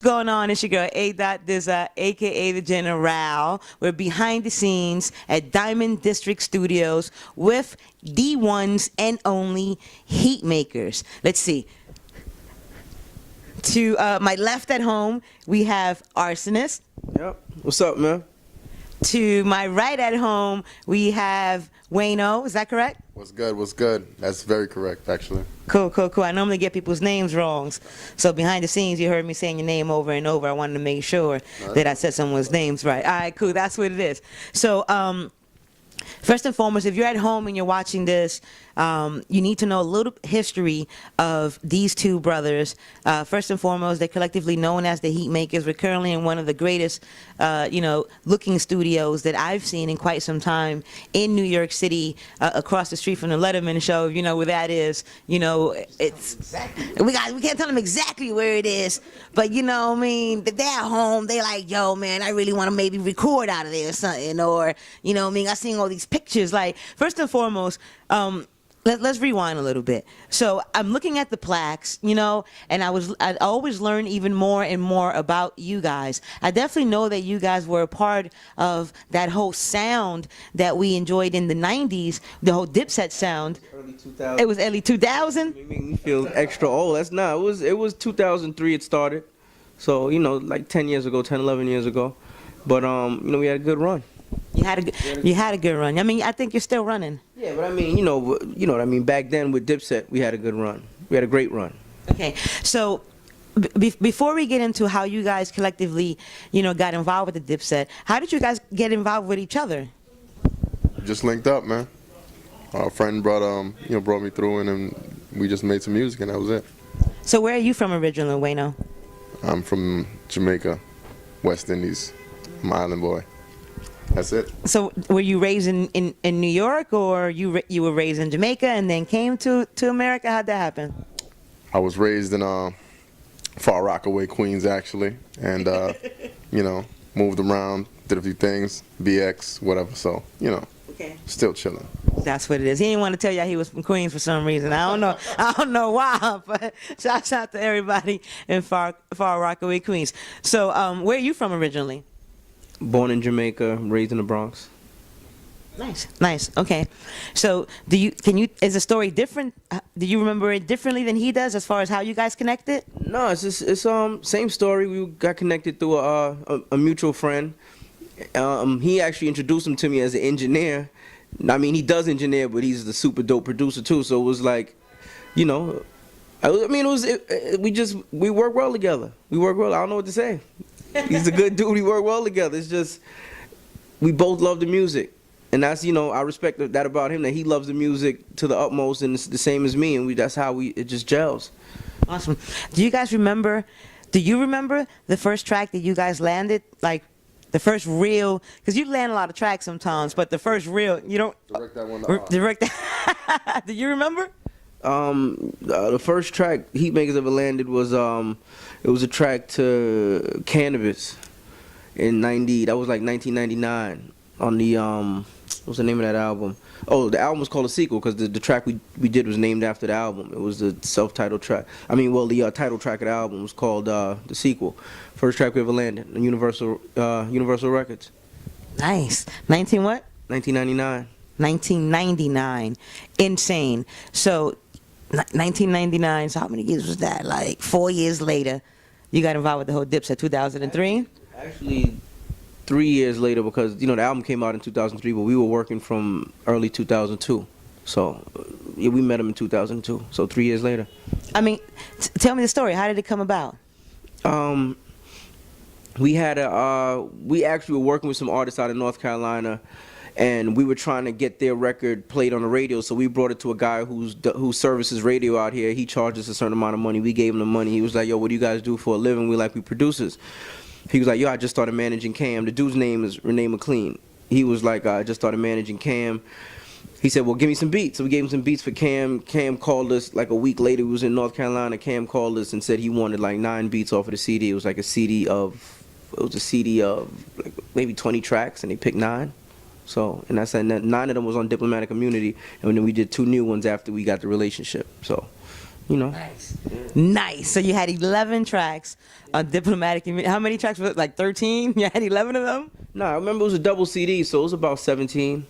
going on? It's your girl A. Dizza, aka the General. We're behind the scenes at Diamond District Studios with the ones and only Heat Makers. Let's see. To my left at home, we have Arsonist. Yep. What's up, man? To my right at home, we have Wayno. Is that correct? What's good? What's good? That's very correct, actually. Cool, cool, cool. I normally get people's names wrong. So behind the scenes, you heard me saying your name over and over. I wanted to make sure that I said someone's names right. All right, cool. That's what it is. So, first and foremost, if you're at home and you're watching this, you need to know a little history of these two brothers. First and foremost, they're collectively known as the Heat Makers. We're currently in one of the greatest, looking studios that I've seen in quite some time in New York City, across the street from the Letterman show. You know where that is. You know, it's we can't tell them exactly where it is, but you know, I mean, they're at home. They like, yo, man, I really want to maybe record out of there or something, or you know, I mean, I seen all these pictures. Like, first and foremost, let's rewind a little bit. So I'm looking at the plaques, you know, and I always learn even more and more about you guys. I definitely know that you guys were a part of that whole sound that we enjoyed in the 90s, the whole Dipset sound. Early 2000. It was early 2000? It made me feel extra old. That's not. It was 2003 it started. So, you know, like 10 years ago, 10, 11 years ago. But, you know, we had a good run. You had a good run. I mean, I think you're still running. Yeah, but I mean, you know what I mean. Back then with Dipset, we had a good run. We had a great run. Okay, so before we get into how you guys collectively, you know, got involved with the Dipset, how did you guys get involved with each other? Just linked up, man. Our friend brought me through, and we just made some music, and that was it. So where are you from originally, Wayno? I'm from Jamaica, West Indies. I'm an island boy. That's it. So were you raised in New York, or you were raised in Jamaica and then came to America? How'd that happen? I was raised in Far Rockaway, Queens, actually, and you know, moved around, did a few things, BX, whatever. So you know, still chilling. That's what it is. He didn't want to tell y'all he was from Queens for some reason. I don't know why, but shouts out to everybody in Far Rockaway, Queens. So where are you from originally? Born in Jamaica, raised in the Bronx. Nice. Okay. So is the story different? Do you remember it differently than he does as far as how you guys connected? No, it's same story. We got connected through a mutual friend. He actually introduced him to me as an engineer. I mean, he does engineer, but he's the super dope producer too. So it was like, you know, we work well together. We work well. I don't know what to say. He's a good dude. We work well together. It's just we both love the music, and that's, you know, I respect that about him, that he loves the music to the utmost, and it's the same as me, and that's how it just gels. Awesome. Do you remember the first track that you guys landed? Like the first real, because you land a lot of tracks sometimes, but the first real, you don't direct that one to direct that. Do you remember? The first track Heat Makers ever landed was it was a track to Cannabis in '90. That was like 1999 on the what's the name of that album? Oh, the album was called The Sequel because the track we did was named after the album. It was the self-titled track. I mean, well, the title track of the album was called The Sequel. First track we ever landed on Universal Records. Nice. 1999. 1999. Insane. So 1999, so how many years was that? Like 4 years later, you got involved with the whole Dipset, 2003? Actually, 3 years later, because, you know, the album came out in 2003, but we were working from early 2002. So, yeah, we met him in 2002, so 3 years later. I mean, tell me the story. How did it come about? We actually were working with some artists out of North Carolina, and we were trying to get their record played on the radio, so we brought it to a guy who services radio out here. He charges a certain amount of money. We gave him the money. He was like, yo, what do you guys do for a living? We producers. He was like, yo, I just started managing Cam. The dude's name is Renee McLean. He was like, I just started managing Cam. He said, well, give me some beats. So we gave him some beats for Cam. Cam called us like a week later. We was in North Carolina. Cam called us and said he wanted like 9 beats off of the CD. It was like a CD of like maybe 20 tracks, and they picked 9. So, and I said 9 of them was on Diplomatic Immunity, and then we did 2 new ones after we got the relationship. So, you know. Nice. Nice. So you had 11 tracks on Diplomatic. How many tracks was it? Like 13? You had 11 of them? No, I remember it was a double CD, so it was about 17. It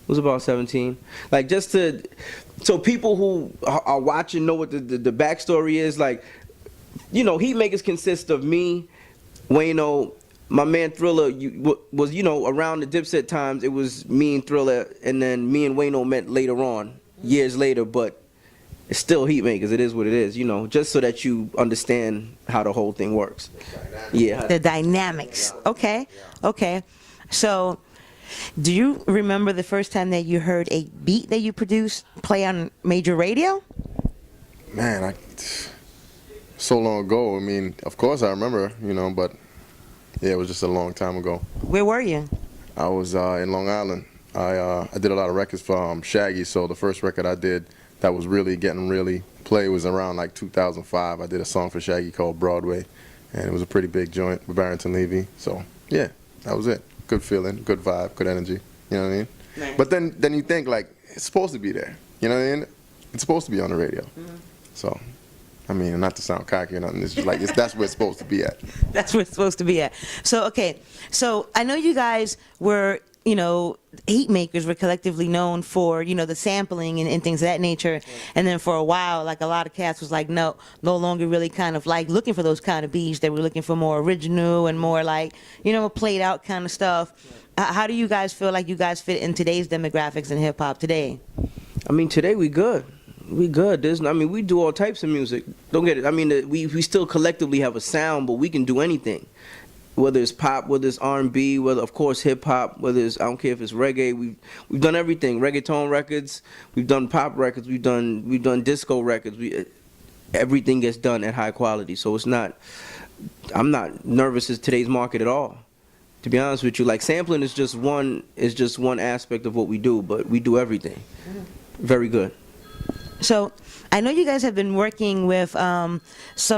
was about 17. Like, just to, so people who are watching know what the backstory is. Like, you know, Heatmakers consist of me, Wayno, my man Thriller was, you know, around the Dipset times, it was me and Thriller, and then me and Wayno met later on, years later, but it's still Heatmakers. It is what it is, you know, just so that you understand how the whole thing works. Yeah. The dynamics. Okay. Okay. So, do you remember the first time that you heard a beat that you produced play on major radio? Man, so long ago. I mean, of course I remember, you know, but yeah, it was just a long time ago. Where were you? I was in Long Island. I did a lot of records for Shaggy, so the first record I did that was really getting play was around like 2005. I did a song for Shaggy called Broadway, and it was a pretty big joint with Barrington Levy. So yeah, that was it. Good feeling, good vibe, good energy. You know what I mean? Nice. But then you think like it's supposed to be there. You know what I mean? It's supposed to be on the radio. So, I mean, not to sound cocky or nothing. It's just like that's where it's supposed to be at. That's where it's supposed to be at. So, okay. So, I know you guys were, you know, Heatmakers were collectively known for, you know, the sampling and things of that nature. And then for a while, like a lot of cats was like, no longer really kind of like looking for those kind of beats. They were looking for more original and more like, you know, played out kind of stuff. How do you guys feel like you guys fit in today's demographics in hip hop today? I mean, today we good. We good. I mean, we do all types of music. Don't get it. I mean, we still collectively have a sound, but we can do anything. Whether it's pop, whether it's R&B, whether, of course, hip-hop, whether it's, I don't care if it's reggae. We've done everything. Reggaeton records. We've done pop records. We've done disco records. Everything gets done at high quality. So it's not, I'm not nervous as today's market at all. To be honest with you, like sampling is just one aspect of what we do, but we do everything. Very good. So I know you guys have been working with some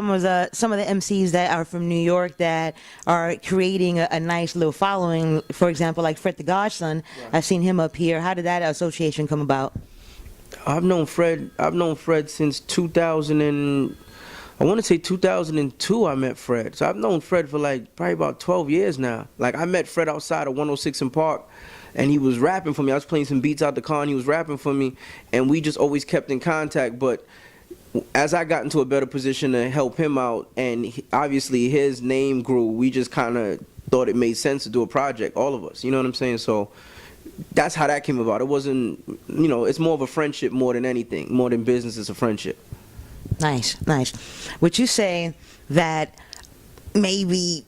of the MCs that are from New York that are creating a nice little following. For example, like Fred the Godson. Right. I've seen him up here. How did that association come about? I've known Fred since 2002. I met Fred. So I've known Fred for like probably about 12 years now. Like I met Fred outside of 106 in Park. And he was rapping for me. I was playing some beats out the car, and he was rapping for me. And we just always kept in contact. But as I got into a better position to help him out, and obviously his name grew, we just kind of thought it made sense to do a project, all of us. You know what I'm saying? So that's how that came about. It wasn't, you know, it's more of a friendship more than anything. More than business, it's a friendship. Nice, nice. Would you say that maybe...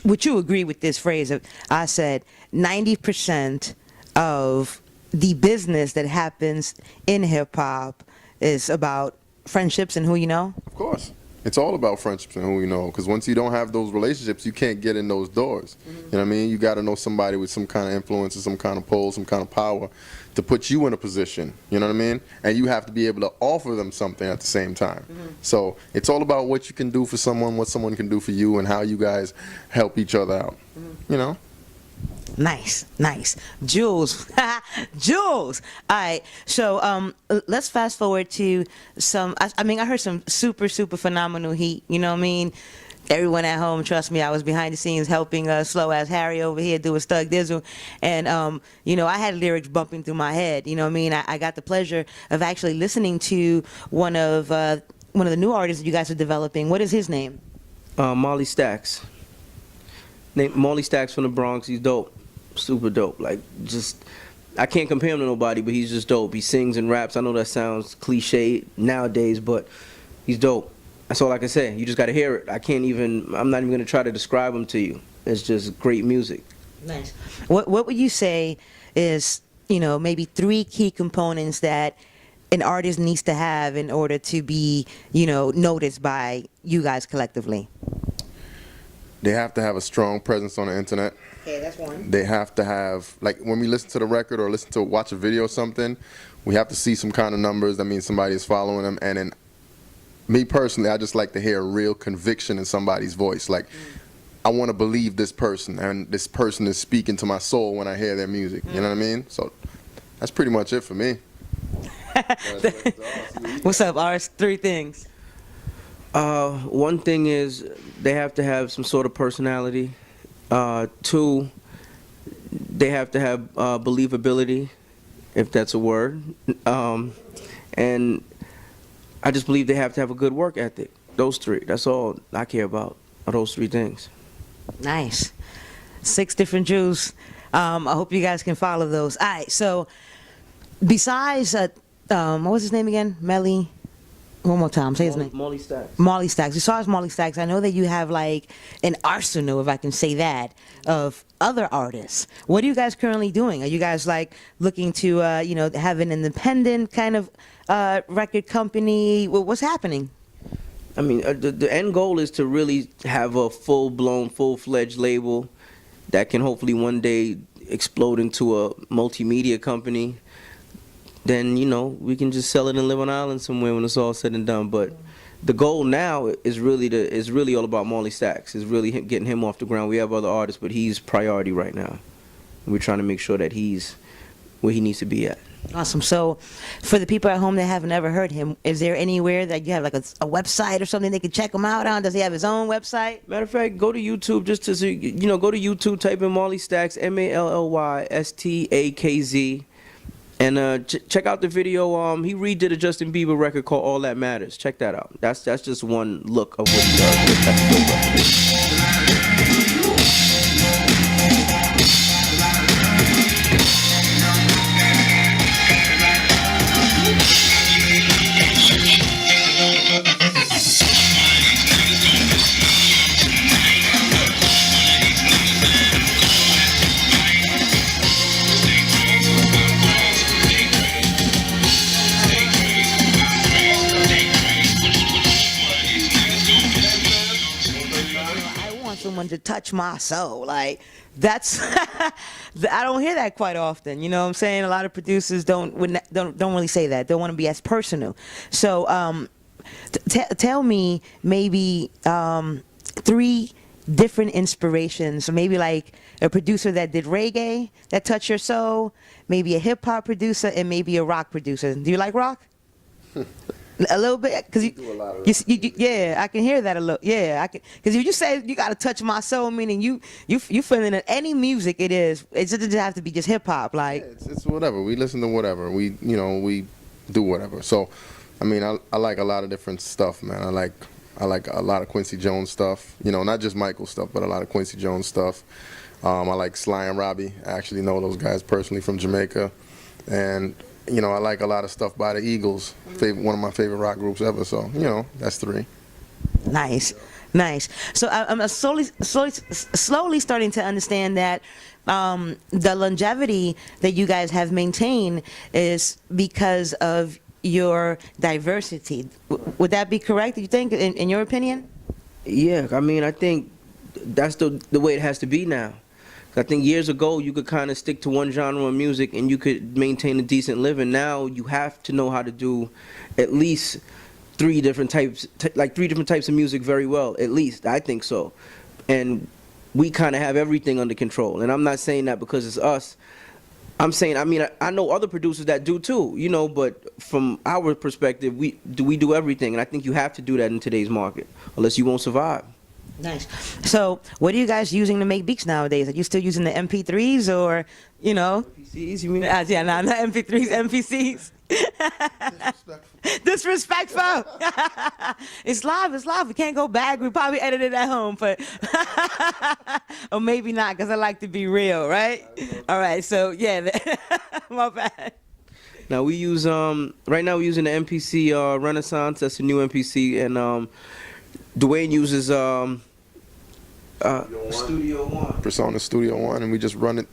Would you agree with this phrase? I said 90% of the business that happens in hip hop is about friendships and who you know? Of course. It's all about friendships and who you know. Because once you don't have those relationships, you can't get in those doors. You know what I mean? You got to know somebody with some kind of influence or some kind of pull, some kind of power to put you in a position. You know what I mean? And you have to be able to offer them something at the same time. So it's all about what you can do for someone, what someone can do for you, and how you guys help each other out. You know? Nice, nice. Jules. Jules. All right. So let's fast forward to some, I mean, I heard some super, super phenomenal heat. You know what I mean? Everyone at home, trust me, I was behind the scenes helping Slow Ass Harry over here do a Stug Dizzle. And, you know, I had lyrics bumping through my head. You know what I mean? I got the pleasure of actually listening to one of the new artists that you guys are developing. What is his name? Molly Stacks. Molly Stacks from the Bronx. He's dope. Super dope. Like, just, I can't compare him to nobody, but he's just dope. He sings and raps. I know that sounds cliche nowadays, but he's dope. That's all I can say. You just got to hear it. I'm not even going to try to describe him to you. It's just great music. Nice. What would you say is, you know, maybe 3 key components that an artist needs to have in order to be, you know, noticed by you guys collectively? They have to have a strong presence on the internet. Okay, that's one. They have to have, like, when we listen to the record or watch a video or something, we have to see some kind of numbers. That means somebody is following them. And then, me personally, I just like to hear real conviction in somebody's voice. Like, I want to believe this person, and this person is speaking to my soul when I hear their music. You know what I mean? So that's pretty much it for me. What's up, Ars? Three things. One thing is they have to have some sort of personality. Two, they have to have believability, if that's a word. And I just believe they have to have a good work ethic. Those three. That's all I care about, are those three things. Nice. 6 different Jews. I hope you guys can follow those. All right, so besides, what was his name again? Melly? One more time, say his name. Molly Stacks. Molly Stacks. As far as Molly Stacks, I know that you have like an arsenal, if I can say that, of other artists. What are you guys currently doing? Are you guys like looking to, have an independent kind of record company? What's happening? I mean, the end goal is to really have a full-blown, full-fledged label that can hopefully one day explode into a multimedia company. Then, we can just sell it and live on an island somewhere when it's all said and done. But the goal now is really all about Molly Stacks. Is really getting him off the ground. We have other artists, but he's priority right now. We're trying to make sure that he's where he needs to be at. Awesome. So for the people at home that have never heard him, is there anywhere that you have like a website or something they can check him out on? Does he have his own website? Matter of fact, go to YouTube just to see, go to YouTube, type in Molly Stacks, MALLYSTAKZ, and check out the video. He redid a Justin Bieber record called All That Matters. Check that out. That's just one look of what he does. Someone to touch my soul, like that's I don't hear that quite often. You know what I'm saying? A lot of producers don't really say that. Don't want to be as personal. So tell me maybe 3 different inspirations. So maybe like a producer that did reggae that touched your soul, maybe a hip hop producer, and maybe a rock producer. Do you like rock? A little bit, because yeah, I can hear that a little. Yeah, I can, because you say you gotta touch my soul, meaning you feeling it. Any music it is, it doesn't have to be just hip hop. Like it's whatever. We listen to whatever. We do whatever. So, I mean, I like a lot of different stuff, man. I like a lot of Quincy Jones stuff. Not just Michael stuff, but a lot of Quincy Jones stuff. I like Sly and Robbie. I actually know those guys personally from Jamaica, and I like a lot of stuff by the Eagles, one of my favorite rock groups ever. So, that's 3. Nice. So I'm slowly starting to understand that the longevity that you guys have maintained is because of your diversity. Would that be correct, do you think, in your opinion? Yeah, I mean, I think that's the way it has to be now. I think years ago you could kind of stick to one genre of music and you could maintain a decent living. Now you have to know how to do at least 3 different types, like 3 different types of music very well. At least I think so, and we kind of have everything under control. And I'm not saying that because it's us. I'm saying, I know other producers that do too, but from our perspective, we do everything, and I think you have to do that in today's market, unless you won't survive. Nice. So, what are you guys using to make beats nowadays? Are you still using the MP3s or, MPCs, you mean? Yeah, not MP3s, MPCs. Disrespectful. It's live. We can't go back. We probably edited at home, but or maybe not, because I like to be real, right? All right. So yeah, my bad. Now we use right now we're using the MPC Renaissance. That's a new MPC, and Dwayne uses Studio One. Persona Studio One, and we just run it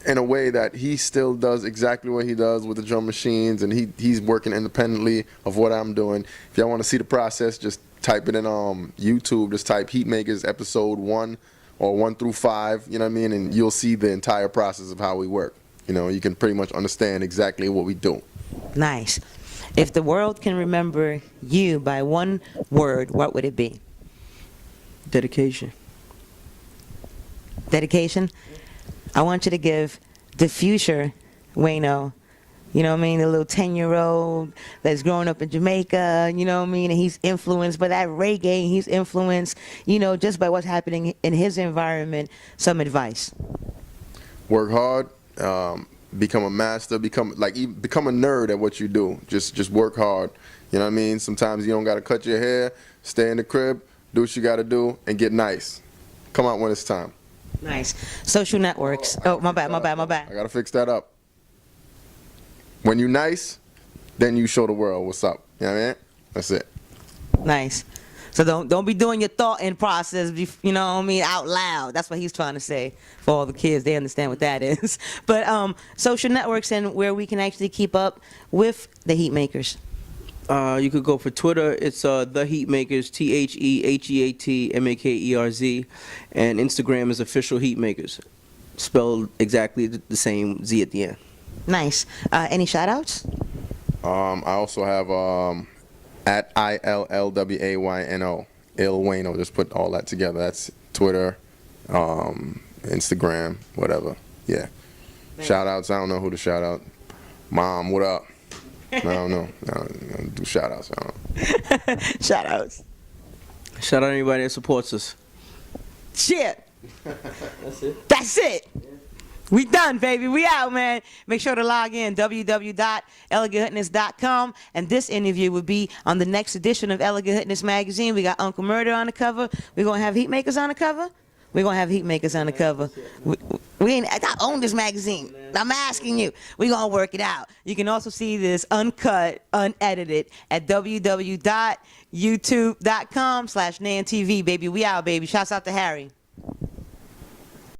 in a way that he still does exactly what he does with the drum machines, and he's working independently of what I'm doing. If y'all want to see the process, just type it in YouTube. Just type Heatmakers episode 1 or 1 through 5. You know what I mean? And you'll see the entire process of how we work. You can pretty much understand exactly what we do. Nice. If the world can remember you by one word, what would it be? Dedication. Dedication? I want you to give the future Wayno You know what I mean? The little 10-year-old that's growing up in Jamaica, you know what I mean? And he's influenced by that reggae. He's influenced, just by what's happening in his environment. Some advice. Work hard, become a master, become a nerd at what you do. Just work hard. You know what I mean? Sometimes you don't got to cut your hair, stay in the crib, do what you got to do, and get nice. Come out when it's time. Nice. Social networks. Oh, my bad. I got to fix that up. When you nice, then you show the world what's up. You know what I mean? That's it. Nice. So don't be doing your thought in process, out loud. That's what he's trying to say. For all the kids, they understand what that is. But social networks and where we can actually keep up with the Heatmakers. You could go for Twitter. It's the Heatmakers, TheHeatMakerz, and Instagram is official Heatmakers, spelled exactly the same, Z at the end. Nice. Any shout-outs? I also have at ILLWAYNO, Ilwayno. Just put all that together. That's Twitter, Instagram, whatever. Yeah. Shout-outs. I don't know who to shout out. Mom, what up? I don't know. I don't do shout-outs. I don't know. Shout-outs. Shout out anybody that supports us. Shit. That's it. That's it. We done, baby. We out, man. Make sure to log in, www.eleganthoodness.com. And this interview will be on the next edition of Elegant Hoodness magazine. We got Uncle Murder on the cover. We're going to have Heatmakers on the cover. We're going to have Heatmakers on the cover. I own this magazine. I'm asking you. We're going to work it out. You can also see this uncut, unedited at www.youtube.com/NanTV, baby. We out, baby. Shouts out to Harry.